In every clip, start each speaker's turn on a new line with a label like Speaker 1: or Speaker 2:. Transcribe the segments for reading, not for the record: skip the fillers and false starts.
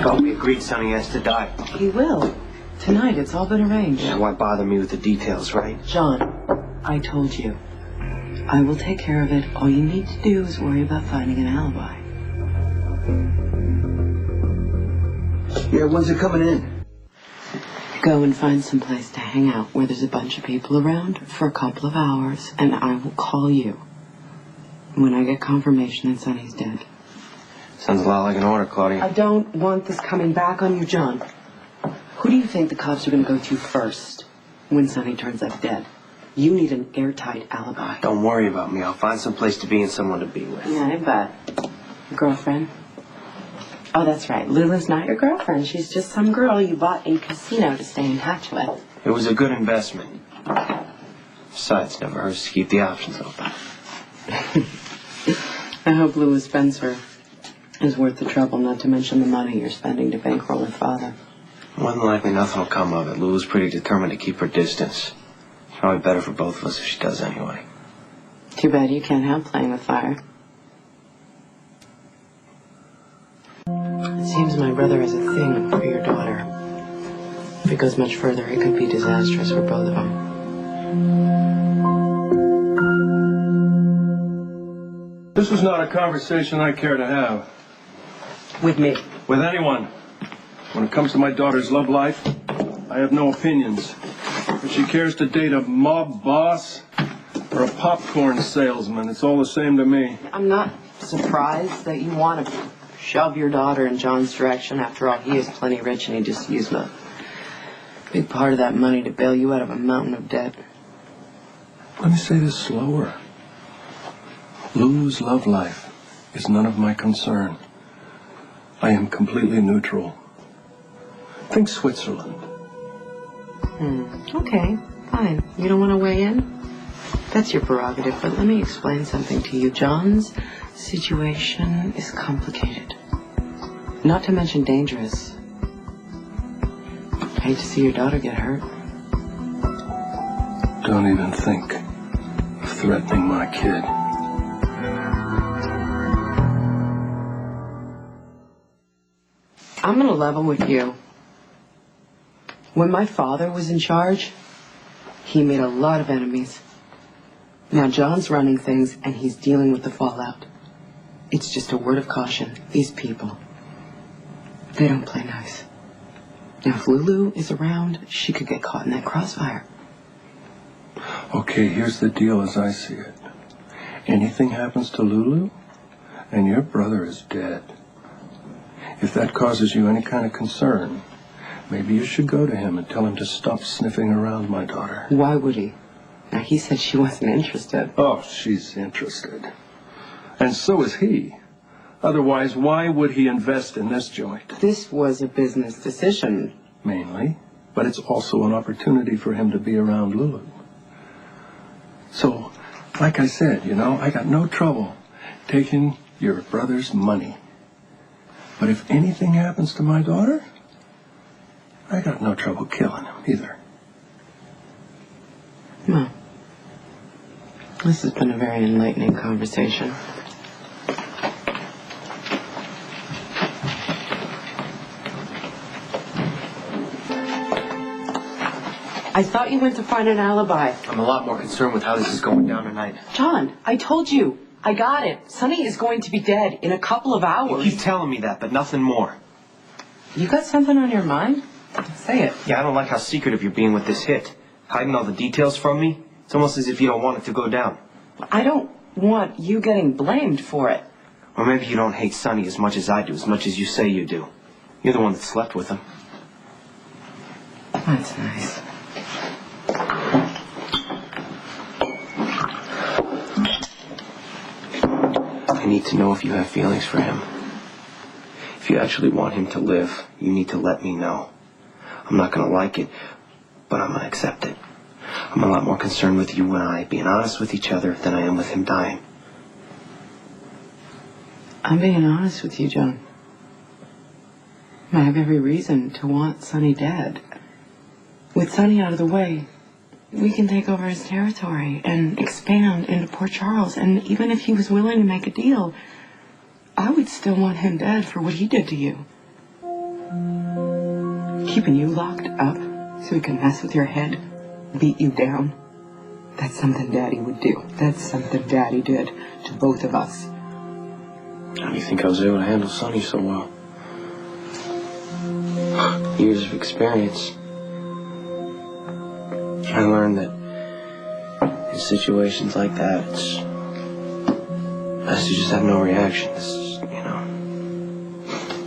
Speaker 1: Thought we agreed Sonny has to die.
Speaker 2: He will. Tonight, it's all been arranged.
Speaker 1: Yeah, why bother me with the details, right?
Speaker 2: John, I told you. I will take care of it. All you need to do is worry about finding an alibi.
Speaker 1: Yeah, when's it coming in?
Speaker 2: Go and find some place to hang out where there's a bunch of people around for a couple of hours, and I will call you when I get confirmation that Sonny's dead.
Speaker 1: Sounds a lot like an order, Claudia.
Speaker 2: I don't want this coming back on you, John. Who do you think the cops are going to go to first when Sonny turns up dead? You need an airtight alibi.
Speaker 1: Don't worry about me. I'll find some place to be and someone to be with.
Speaker 2: Yeah, I bet. Girlfriend? Oh, that's right. Lulu's not your girlfriend. She's just some girl you bought a casino to stay in touch with.
Speaker 1: It was a good investment. Besides, never hurts to keep the options open.
Speaker 2: I hope Lulu Spencer is worth the trouble, not to mention the money you're spending to bankroll her father.
Speaker 1: More than likely, nothing will come of it. Lulu's pretty determined to keep her distance. It's probably better for both of us if she does anyway.
Speaker 2: Too bad you can't help playing with fire. It seems my brother has a thing for your daughter. If it goes much further, it could be disastrous for both of them.
Speaker 3: This is not a conversation I care to have.
Speaker 2: With me?
Speaker 3: With anyone. When it comes to my daughter's love life, I have no opinions. If she cares to date a mob boss or a popcorn salesman, it's all the same to me.
Speaker 2: I'm not surprised that you want to shove your daughter in John's direction. After all, he is plenty rich and he just used a big part of that money to bail you out of a mountain of debt.
Speaker 3: Let me say this slower. Lulu's love life is none of my concern. I am completely neutral. Think Switzerland.
Speaker 2: Okay, fine. You don't want to weigh in? That's your prerogative, but let me explain something to you. John's situation is complicated. Not to mention dangerous. I hate to see your daughter get hurt.
Speaker 3: Don't even think of threatening my kid.
Speaker 2: I'm going to level with you. When my father was in charge, he made a lot of enemies. Now John's running things and he's dealing with the fallout. It's just a word of caution. These people, they don't play nice. Now if Lulu is around, she could get caught in that crossfire.
Speaker 3: Okay, here's the deal as I see it. Anything happens to Lulu, and your brother is dead. If that causes you any kind of concern, maybe you should go to him and tell him to stop sniffing around my daughter.
Speaker 2: Why would he? Now, he said she wasn't interested.
Speaker 3: Oh, she's interested. And so is he. Otherwise, why would he invest in this joint?
Speaker 2: This was a business decision.
Speaker 3: Mainly. But it's also an opportunity for him to be around Lulu. So, like I said, I got no trouble taking your brother's money. But if anything happens to my daughter, I got no trouble killing him either.
Speaker 2: Well, this has been a very enlightening conversation. I thought you went to find an alibi.
Speaker 1: I'm a lot more concerned with how this is going down tonight.
Speaker 2: John, I told you. I got it. Sonny is going to be dead in a couple of hours.
Speaker 1: You keep telling me that, but nothing more.
Speaker 2: You got something on your mind? Say it.
Speaker 1: Yeah, I don't like how secretive you're being with this hit. Hiding all the details from me. It's almost as if you don't want it to go down.
Speaker 2: I don't want you getting blamed for it.
Speaker 1: Or maybe you don't hate Sonny as much as I do, as much as you say you do. You're the one that slept with him.
Speaker 2: That's nice.
Speaker 1: I need to know if you have feelings for him. If you actually want him to live, you need to let me know. I'm not going to like it, but I'm going to accept it. I'm a lot more concerned with you and I being honest with each other than I am with him dying.
Speaker 2: I'm being honest with you, John. I have every reason to want Sonny dead. With Sonny out of the way, we can take over his territory and expand into Port Charles. And even if he was willing to make a deal, I would still want him dead for what he did to you. Keeping you locked up so he can mess with your head, beat you down. That's something Daddy would do. That's something Daddy did to both of us.
Speaker 1: How do you think I was able to handle Sonny so well? Years of experience. I learned that in situations like that, it's best to just have no reaction. It's just,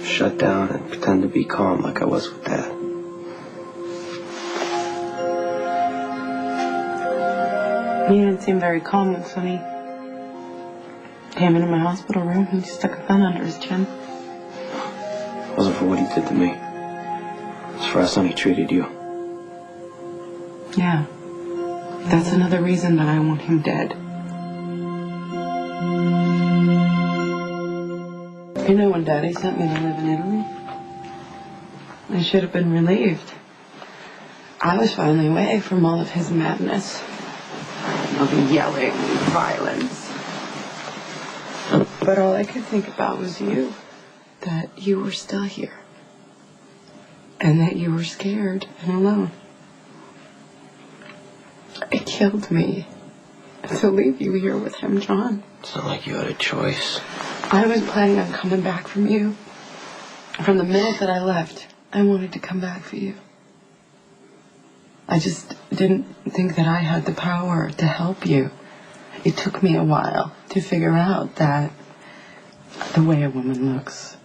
Speaker 1: shut down and pretend to be calm like I was with Dad.
Speaker 2: You didn't seem very calm when Sonny came into my hospital room and stuck a gun under his chin.
Speaker 1: It wasn't for what he did to me. It's for how Sonny treated you.
Speaker 2: Yeah. That's another reason that I want him dead. You know, when Daddy sent me to live in Italy, I should have been relieved. I was finally away from all of his madness. All the yelling and violence. But all I could think about was you. That you were still here. And that you were scared and alone. It killed me to leave you here with him, John.
Speaker 1: It's not like you had a choice.
Speaker 2: I was planning on coming back from you. From the minute that I left, I wanted to come back for you. I just didn't think that I had the power to help you. It took me a while to figure out that the way a woman looks,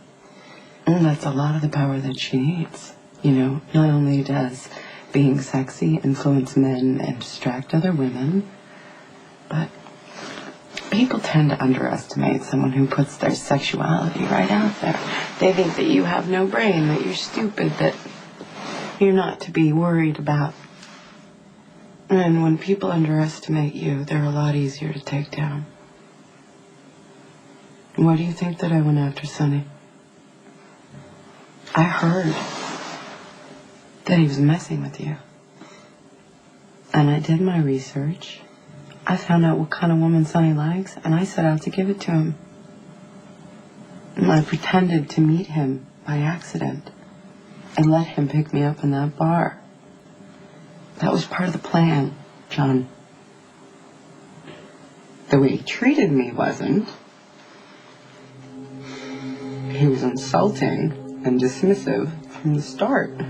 Speaker 2: and that's a lot of the power that she needs. Not only does being sexy influence men and distract other women, but people tend to underestimate someone who puts their sexuality right out there. They think that you have no brain, that you're stupid, that you're not to be worried about. And when people underestimate you, they're a lot easier to take down. Why do you think that I went after Sonny? I heard that he was messing with you. And I did my research. I found out what kind of woman Sonny likes, and I set out to give it to him. And I pretended to meet him by accident and let him pick me up in that bar. That was part of the plan, John. The way he treated me wasn't. He was insulting and dismissive from the start. But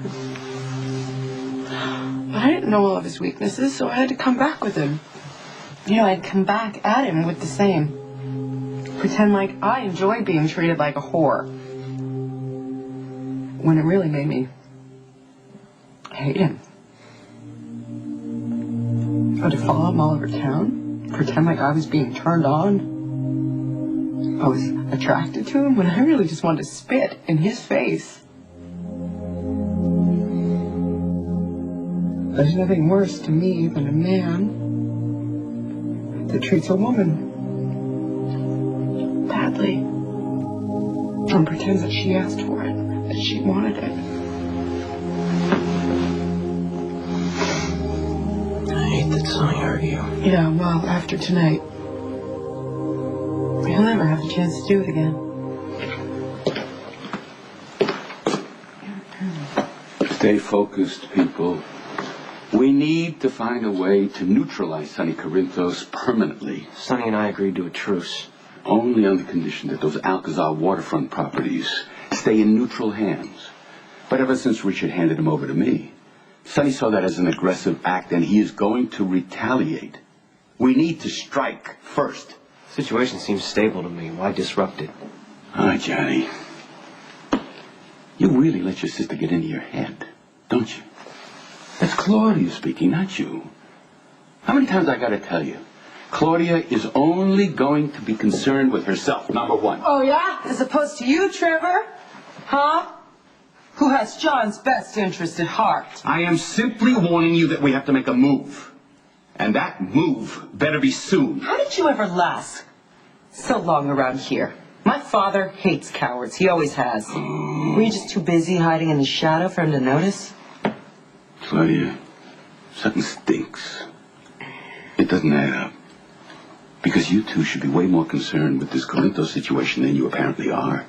Speaker 2: I didn't know all of his weaknesses, so I had to come back with him. I'd come back at him with the same. Pretend like I enjoy being treated like a whore. When it really made me hate him. I'd follow him all over town, pretend like I was being turned on. I was attracted to him when I really just wanted to spit in his face. There's nothing worse to me than a man that treats a woman badly and pretends that she asked for it, that she wanted it.
Speaker 1: That Sonny hurt you.
Speaker 2: Yeah, well, after tonight, you'll never have a chance to do it again.
Speaker 4: Stay focused, people. We need to find a way to neutralize Sonny Corinthos permanently.
Speaker 1: Sonny and I agreed to a truce.
Speaker 4: Only on the condition that those Alcazar waterfront properties stay in neutral hands. But ever since Richard handed them over to me, Sonny saw that as an aggressive act, and he is going to retaliate. We need to strike first.
Speaker 1: The situation seems stable to me. Why disrupt it?
Speaker 4: All right, Johnny. You really let your sister get into your head, don't you? That's Claudia speaking, not you. How many times I gotta tell you? Claudia is only going to be concerned with herself, number one.
Speaker 2: Oh, yeah? As opposed to you, Trevor? Huh? Who has John's best interest at heart?
Speaker 4: I am simply warning you that we have to make a move. And that move better be soon.
Speaker 2: How did you ever last so long around here? My father hates cowards. He always has. Were you just too busy hiding in the shadow for him to notice?
Speaker 4: Claudia, something stinks. It doesn't add up. Because you two should be way more concerned with this Corinthos situation than you apparently are.